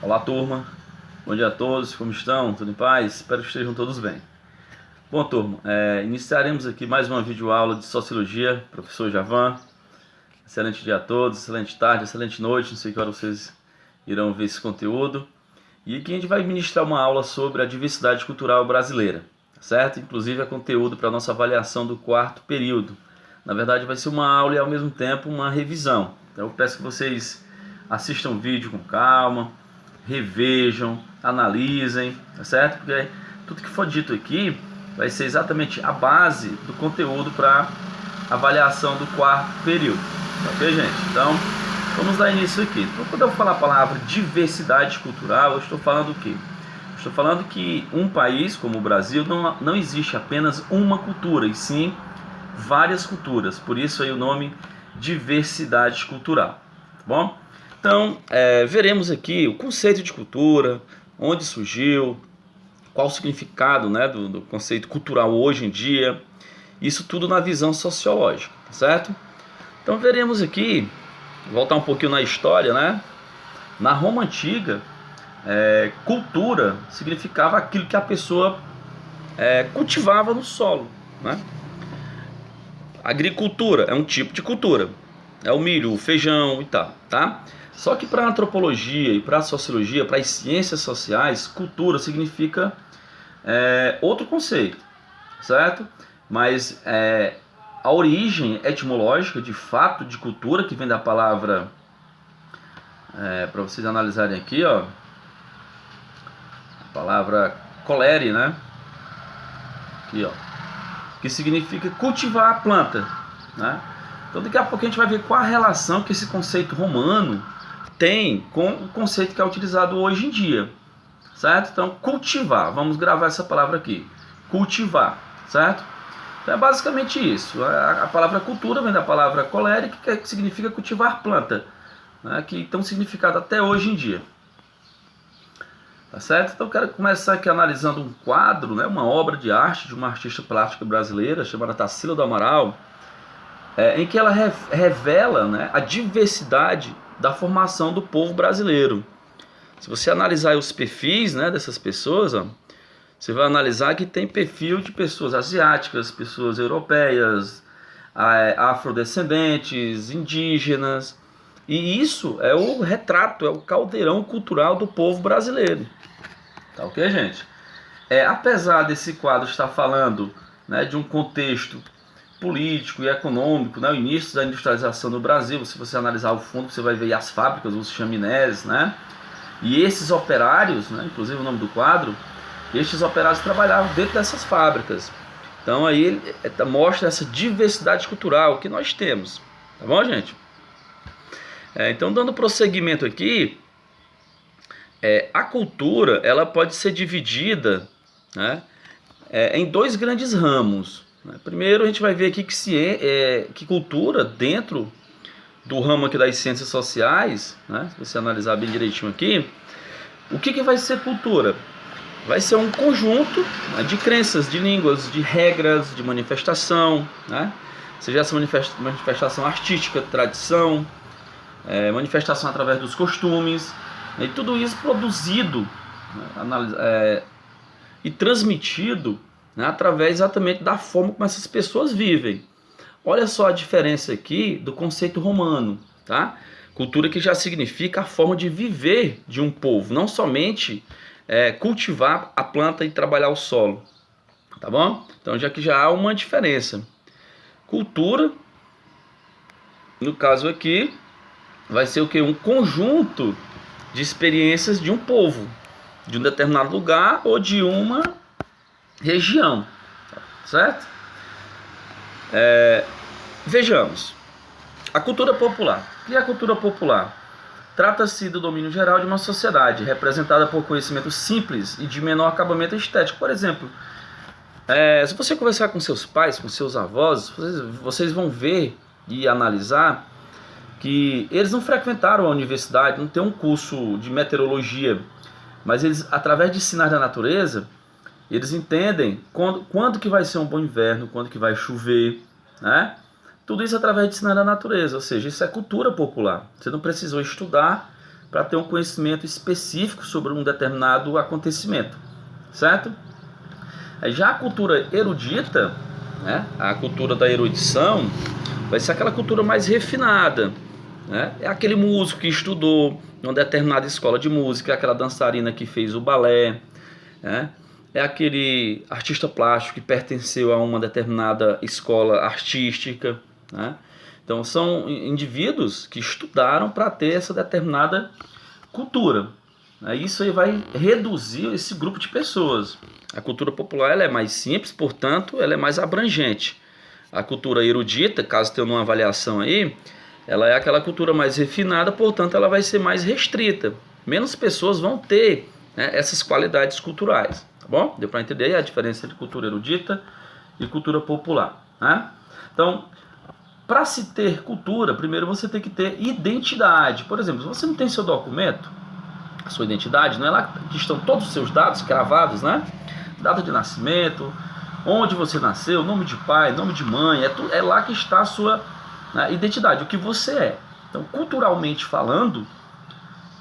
Olá, turma. Bom dia a todos. Como estão? Tudo em paz? Espero que estejam todos bem. Bom, turma, iniciaremos aqui mais uma videoaula de Sociologia, professor Javan. Excelente dia a todos, excelente tarde, excelente noite. Não sei que hora vocês irão ver esse conteúdo. E aqui a gente vai ministrar uma aula sobre a diversidade cultural brasileira, certo? Inclusive é conteúdo para a nossa avaliação do quarto período. Na verdade vai ser uma aula e ao mesmo tempo uma revisão. Então eu peço que vocês assistam o vídeo com calma, revejam, analisem, tá certo? Porque tudo que for dito aqui vai ser exatamente a base do conteúdo para avaliação do quarto período, ok, gente? Então, vamos dar início aqui. Então, quando eu falar a palavra diversidade cultural, eu estou falando o quê? Estou falando que um país como o Brasil não existe apenas uma cultura, e sim várias culturas. Por isso aí o nome diversidade cultural, tá bom? Então, veremos aqui o conceito de cultura, onde surgiu, qual o significado, né, do conceito cultural hoje em dia, isso tudo na visão sociológica, tá certo? Então veremos aqui, voltar um pouquinho na história, né? Na Roma Antiga, cultura significava aquilo que a pessoa cultivava no solo, né? Agricultura é um tipo de cultura, é o milho, o feijão e tal, tá? Só que para a antropologia e para a sociologia, para as ciências sociais, cultura significa outro conceito, certo? Mas a origem etimológica, de fato, de cultura, que vem da palavra, para vocês analisarem aqui, ó, a palavra colere, né? Aqui, ó, que significa cultivar a planta, né? Então daqui a pouco a gente vai ver qual a relação que esse conceito romano tem com o conceito que é utilizado hoje em dia, certo? Então cultivar, vamos gravar essa palavra aqui, cultivar, certo? Então é basicamente isso. A palavra cultura vem da palavra colere, que significa cultivar planta, né? Que tem um significado até hoje em dia. Tá certo? Então eu quero começar aqui analisando um quadro, né, uma obra de arte de uma artista plástica brasileira chamada Tarsila do Amaral, em que ela revela, né, a diversidade da formação do povo brasileiro. Se você analisar os perfis, né, dessas pessoas, ó, você vai analisar que tem perfil de pessoas asiáticas, pessoas europeias, afrodescendentes, indígenas. E isso é o retrato, é o caldeirão cultural do povo brasileiro. Tá ok, gente? Apesar desse quadro estar falando, né, de um contexto político e econômico, né, o início da industrialização no Brasil, se você analisar o fundo, você vai ver as fábricas, os chaminés, né? E esses operários, né, inclusive o nome do quadro, estes operários trabalhavam dentro dessas fábricas. Então aí ele mostra essa diversidade cultural que nós temos. Tá bom, gente? Então dando prosseguimento aqui, a cultura ela pode ser dividida, né, em dois grandes ramos. Né? Primeiro a gente vai ver aqui que cultura dentro do ramo aqui das ciências sociais, né, se você analisar bem direitinho aqui, o que vai ser cultura? Vai ser um conjunto, né, de crenças, de línguas, de regras, de manifestação, né? Seja essa manifestação artística, tradição, manifestação através dos costumes, né, e tudo isso produzido, né, e transmitido, né, através exatamente da forma como essas pessoas vivem. Olha só a diferença aqui do conceito romano, tá? Cultura que já significa a forma de viver de um povo, não somente cultivar a planta e trabalhar o solo, tá bom? Então já há uma diferença. Cultura, no caso aqui, vai ser o que? Um conjunto de experiências de um povo, de um determinado lugar ou de uma região, certo? Vejamos, a cultura popular. O que é a cultura popular? Trata-se do domínio geral de uma sociedade, representada por conhecimento simples e de menor acabamento estético. Por exemplo, se você conversar com seus pais, com seus avós, vocês vão ver e analisar que eles não frequentaram a universidade, não tem um curso de meteorologia, mas eles, através de sinais da natureza, eles entendem quando que vai ser um bom inverno, quando que vai chover, né? Tudo isso através de sinais da natureza, ou seja, isso é cultura popular. Você não precisou estudar para ter um conhecimento específico sobre um determinado acontecimento, certo? Já a cultura erudita, né, a cultura da erudição, vai ser aquela cultura mais refinada, né? É aquele músico que estudou em uma determinada escola de música, é aquela dançarina que fez o balé, né? É aquele artista plástico que pertenceu a uma determinada escola artística, né? Então são indivíduos que estudaram para ter essa determinada cultura. Isso aí vai reduzir esse grupo de pessoas. A cultura popular ela é mais simples, portanto, ela é mais abrangente. A cultura erudita, caso tenha uma avaliação aí, ela é aquela cultura mais refinada, portanto, ela vai ser mais restrita. Menos pessoas vão ter, né, essas qualidades culturais. Tá bom? Deu para entender aí a diferença entre cultura erudita e cultura popular, né? Então, para se ter cultura, primeiro você tem que ter identidade. Por exemplo, se você não tem seu documento, a sua identidade, não é lá que estão todos os seus dados cravados, né? Data de nascimento, onde você nasceu, nome de pai, nome de mãe, é lá que está a sua, né, identidade, o que você é. Então, culturalmente falando,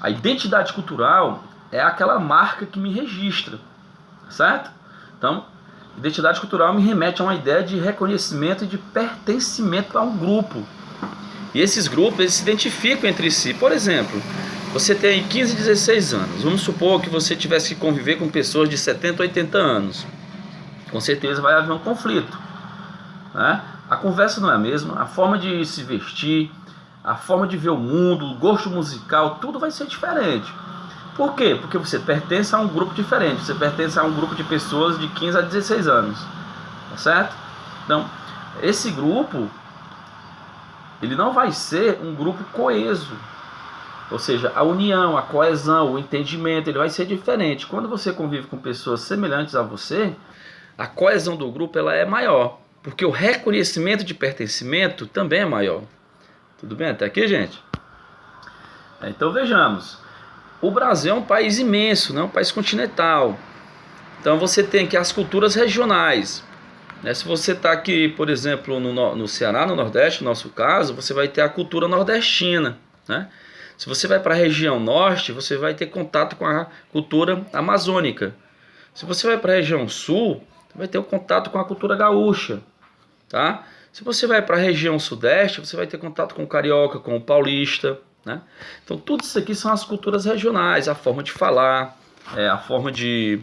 a identidade cultural é aquela marca que me registra, certo? Então, identidade cultural me remete a uma ideia de reconhecimento e de pertencimento a um grupo. E esses grupos, eles se identificam entre si. Por exemplo, você tem 15, 16 anos. Vamos supor que você tivesse que conviver com pessoas de 70, 80 anos. Com certeza vai haver um conflito, né? A conversa não é a mesma, a forma de se vestir, a forma de ver o mundo, o gosto musical, tudo vai ser diferente. Por quê? Porque você pertence a um grupo diferente, você pertence a um grupo de pessoas de 15 a 16 anos, tá certo? Então, esse grupo, ele não vai ser um grupo coeso, ou seja, a união, a coesão, o entendimento, ele vai ser diferente. Quando você convive com pessoas semelhantes a você, a coesão do grupo ela é maior, porque o reconhecimento de pertencimento também é maior. Tudo bem até aqui, gente? Então vejamos, o Brasil é um país imenso, né? Um país continental. Então você tem aqui as culturas regionais, né? Se você está aqui, por exemplo, no Ceará, no Nordeste, no nosso caso, você vai ter a cultura nordestina, né? Se você vai para a região norte, você vai ter contato com a cultura amazônica. Se você vai para a região sul, você vai ter o contato com a cultura gaúcha, tá? Se você vai para a região sudeste, você vai ter contato com o carioca, com o paulista, né? Então tudo isso aqui são as culturas regionais, a forma de falar, a forma de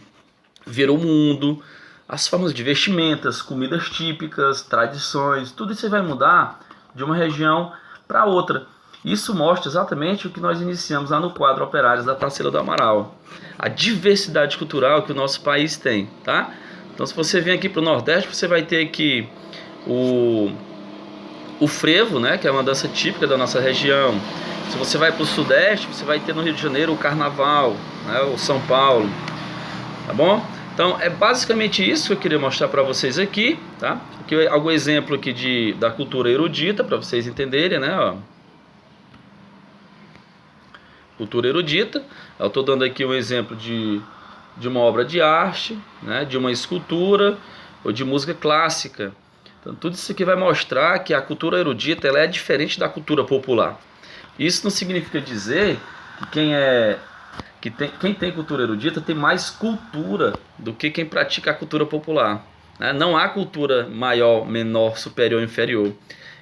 ver o mundo, as formas de vestimentas, comidas típicas, tradições, tudo isso vai mudar de uma região para outra. Isso mostra exatamente o que nós iniciamos lá no quadro Operários da Tarsila do Amaral, a diversidade cultural que o nosso país tem, tá? Então se você vem aqui para o Nordeste, você vai ter aqui o frevo, né, que é uma dança típica da nossa região. Se você vai para o Sudeste, você vai ter no Rio de Janeiro o Carnaval, né, o São Paulo, tá bom? Então é basicamente isso que eu queria mostrar para vocês aqui, tá? Aqui é algum exemplo aqui da cultura erudita, para vocês entenderem, né, ó. Cultura erudita, eu estou dando aqui um exemplo de uma obra de arte, né, de uma escultura ou de música clássica. Então tudo isso aqui vai mostrar que a cultura erudita ela é diferente da cultura popular. Isso não significa dizer que quem tem cultura erudita tem mais cultura do que quem pratica a cultura popular, né? Não há cultura maior, menor, superior, inferior.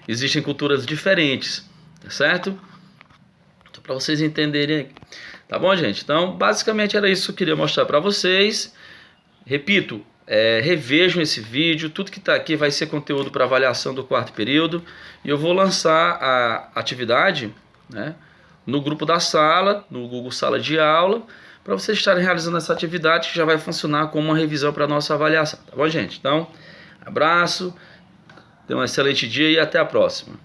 Existem culturas diferentes, tá certo? Então, para vocês entenderem, tá bom, gente? Então, basicamente era isso que eu queria mostrar para vocês. Repito, revejam esse vídeo, tudo que está aqui vai ser conteúdo para avaliação do quarto período. E eu vou lançar a atividade, né, no grupo da sala, no Google Sala de Aula, para vocês estarem realizando essa atividade que já vai funcionar como uma revisão para a nossa avaliação, tá bom, gente? Então, abraço, tenham um excelente dia e até a próxima.